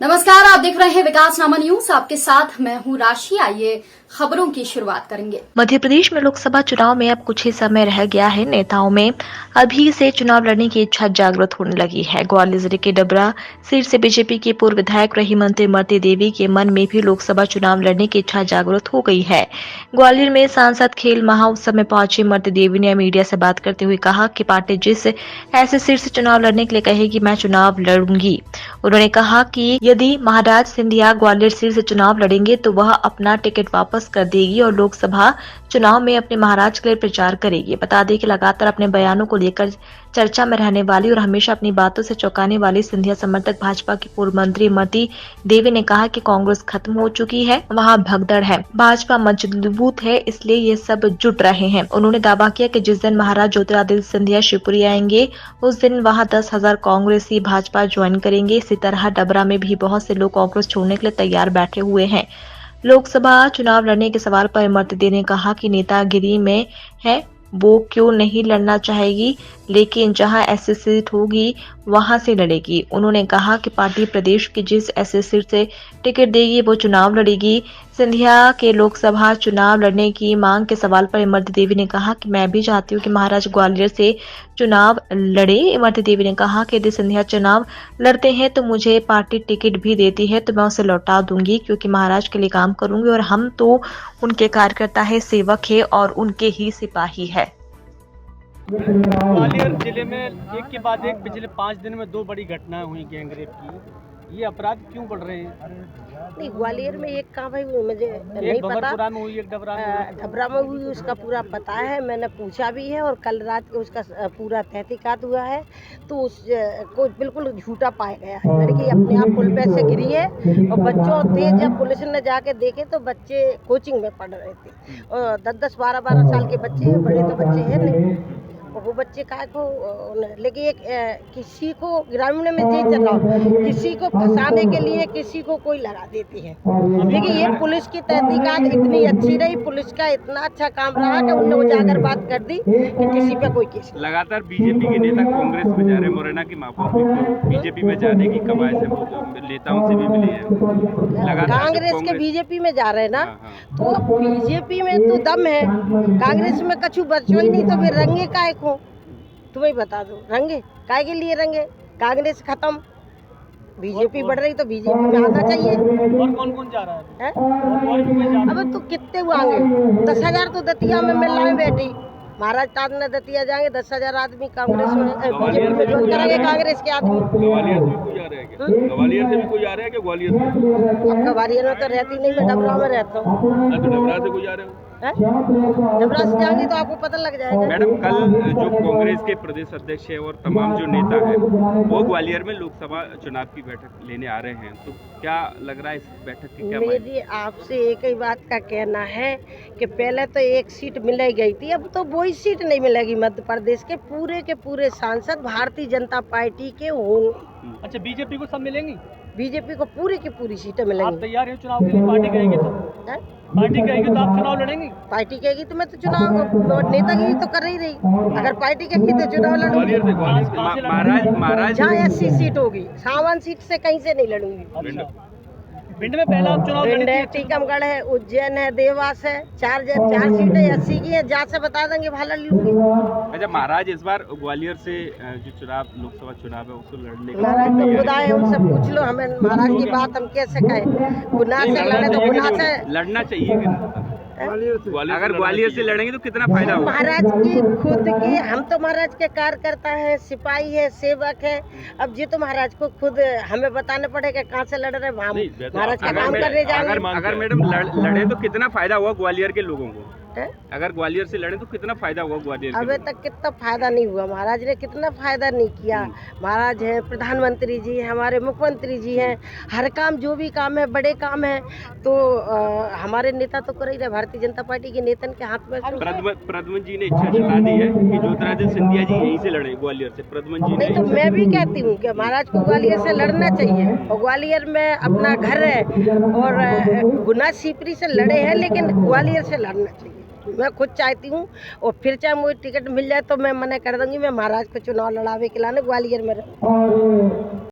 नमस्कार, आप देख रहे हैं विकासनामा न्यूज। आपके साथ मैं हूं राशि। आइए खबरों की शुरुआत करेंगे। मध्य प्रदेश में लोकसभा चुनाव में अब कुछ ही समय रह गया है। नेताओं में अभी से चुनाव लड़ने की इच्छा जागृत होने लगी है। ग्वालियर जिले के डबरा सीट से बीजेपी की पूर्व विधायक रही मंत्री इमरती देवी के मन में भी लोकसभा चुनाव लड़ने की इच्छा जागृत हो गई है। ग्वालियर में सांसद खेल महाउत्सव में पहुंची इमरती देवी ने मीडिया से बात करते हुए कहा कि पार्टी जिस ऐसे सीट से चुनाव लड़ने के लिए कहेगी, मैं चुनाव लड़ूंगी। उन्होंने कहा कि यदि महाराज सिंधिया ग्वालियर सीट से चुनाव लड़ेंगे तो वह अपना टिकट वापस कर देगी और लोकसभा चुनाव में अपने महाराज के लिए प्रचार करेगी। बता दें कि लगातार अपने बयानों को लेकर चर्चा में रहने वाली और हमेशा अपनी बातों से चौंकाने वाली सिंधिया समर्थक भाजपा की पूर्व मंत्री इमरती देवी ने कहा कि कांग्रेस खत्म हो चुकी है, वहां भगदड़ है, भाजपा मजबूत है, इसलिए ये सब जुट रहे हैं। उन्होंने दावा किया कि जिस दिन महाराज ज्योतिरादित्य सिंधिया शिवपुरी आएंगे उस दिन वहां 10,000 कांग्रेसी भाजपा ज्वाइन करेंगे। इसी तरह डबरा में भी बहुत से लोग कांग्रेस छोड़ने के लिए तैयार बैठे हुए हैं। लोकसभा चुनाव लड़ने के सवाल पर इमरती देवी ने कहा कि नेतागिरी में है, वो क्यों नहीं लड़ना चाहेगी, लेकिन जहां ऐसी सीट होगी वहां से लड़ेगी। उन्होंने कहा कि पार्टी प्रदेश की जिस ऐसे सीट से टिकट देगी वो चुनाव लड़ेगी। सिंधिया के लोकसभा चुनाव लड़ने की मांग के सवाल पर इमरती देवी ने कहा कि मैं भी चाहती हूं कि महाराज ग्वालियर से चुनाव लड़े। इमरती देवी ने कहा कि यदि सिंधिया चुनाव लड़ते हैं तो मुझे पार्टी टिकट भी देती है तो मैं उसे लौटा दूंगी, क्योंकि महाराज के लिए काम करूंगी और हम तो उनके कार्यकर्ता है, सेवक है और उनके ही सिपाही है। ग्वालियर जिले में एक के बाद एक पिछले 5 दिन में 2 बड़ी घटनाएं हुई गैंगरेप की। ये अपराध क्यों बढ़ रहे हैं? नहीं, ग्वालियर में एक कहाँ भाई मुझे नहीं पता। भगरपुरा में हुई, एक डबरा में हुई। डबरा में हुई, उसका पूरा पता है, मैंने पूछा भी है और कल रात को उसका पूरा तहकीकात हुआ है। तो उस को बिल्कुल झूठा पाया गया है। लड़की अपने आप पुल पे से गिरी है और बच्चों थे, जब पुलिस ने जाके देखे तो बच्चे कोचिंग में पढ़ रहे थे और 10-10, 12-12 साल के बच्चे हैं, बड़े तो बच्चे हैं नहीं। वो बच्चे काय को, लेकिन एक किसी को ग्रामीण में यही चल रहा, किसी को फंसाने के लिए किसी को कोई लगा देती है। लेकिन ये पुलिस की तहकीकात इतनी अच्छी रही, पुलिस का इतना अच्छा काम रहा कि उन्होंने उजागर बात कर दी कि किसी पे कोई केस। लगातार बीजेपी के नेता कांग्रेस में जा रहे हैं। मुरैना की महापौर बीजेपी में जाने की कवायद से नेताओं से भी मिली है। कांग्रेस के बीजेपी में जा रहे हैं ना, तो बीजेपी में तो दम है, कांग्रेस में कछु बच्चों ही नहीं, तो फिर रंगे काय को तुम्हें बता दो, रंगे काय के लिए रंगे? कांग्रेस खत्म, बीजेपी बढ़ रही तो बीजेपी में आना चाहिए। और कौन-कौन जा रहा है? और भी कोई जा रहा है? अब तो कितने हुआ आगे 10,000 तो दतिया में मिल रहे बेटी। महाराज ताज ने दतिया जाएंगे 10,000 आदमी कांग्रेस में बीजेपी में ज्वाइन करेंगे। कांग्रेस के आदमी ग्वालियर से भी कोई जा रहा है क्या? ग्वालियर से भी कोई जा रहा है क्या? ग्वालियर से अब ग्वालियर में तो रहती नहीं, मैं डबरा में रहता हूँ। तो डबरा से कोई जा रहे हो? डबरा से जाएंगे तो आपको पता लग जाएगा। मैडम, कल जो कांग्रेस के प्रदेश अध्यक्ष है और तमाम जो नेता है वो ग्वालियर में लोकसभा चुनाव की बैठक लेने आ रहे हैं, तो क्या लग रहा है इस बैठक की क्या मेरी आपसे एक ही बात का कहना है कि पहले तो एक सीट मिल ही गई थी, अब तो वही सीट नहीं मिलेगी। मध्य प्रदेश के पूरे सांसद भारतीय जनता पार्टी के होंगे। अच्छा, बीजेपी को सब मिलेंगी? बीजेपी को पूरी की पूरी सीटें आप मिलेंगी। तैयार हैं चुनाव के लिए? पार्टी कहेगी तो? हैं? पार्टी कहेगी तो आप चुनाव लड़ेंगी? पार्टी कहेगी तो मैं तो चुनाव नेतागिरी तो कर ही रही। अगर पार्टी कहेगी तो चुनाव लड़ूंगी। महाराज जहाँ 80 सीट होगी, सावन सीट से कहीं से नहीं लड़ूंगी। अच्छा, भिंड में पहला आप चुनाव भिंड लड़ेंगे? है, टीकमगढ़ है, उज्जैन है, देवास है, 4 सीटें 80 की है। जहाँ से बता देंगे भाला लूंगी। अच्छा, महाराज इस बार ग्वालियर से जो चुनाव लोकसभा चुनाव है उसको लड़ने महाराज तो खुदा है, उनसे पूछ लो। हमें महाराज की बात हम कैसे कहें? गुनाह से लड़े तो गुनाह से लड़ना चाहिए कि अगर ग्वालियर से लड़ेंगे तो कितना फायदा होगा? महाराज की खुद की, हम तो महाराज के कार्यकर्ता हैं, सिपाही है, सेवक है। अब जी तो महाराज को खुद हमें बताने पड़ेगा कहाँ से लड़ रहे हैं। महाराज का काम करने जाएंगे। अगर मैडम लड़े तो कितना फायदा हुआ ग्वालियर के लोगों को? अगर ग्वालियर से लड़े तो कितना फायदा हुआ ग्वालियर? अभी तक कितना फायदा नहीं हुआ, महाराज ने कितना फायदा नहीं किया। महाराज है, प्रधानमंत्री जी हैं, हमारे मुख्यमंत्री जी हैं, हर काम जो भी काम है, बड़े काम है तो हमारे नेता तो कर ही रहे। भारतीय जनता पार्टी के नेतन के हाथ में प्रद्युम्न जी ने इच्छा जता दी है कि ज्योतिरादित्य सिंधिया जी यहीं से लड़े ग्वालियर से। प्रद्युम्न जी नहीं, तो मैं भी कहती हूँ कि महाराज को ग्वालियर से लड़ना चाहिए और ग्वालियर में अपना घर है और गुना सीपरी से लड़े हैं, लेकिन ग्वालियर से लड़ना चाहिए। मैं खुद चाहती हूँ और फिर चाहे मुझे टिकट मिल जाए तो मैं मना कर दूंगी। मैं महाराज को चुनाव लड़ावे के लाने ग्वालियर में रहूँ।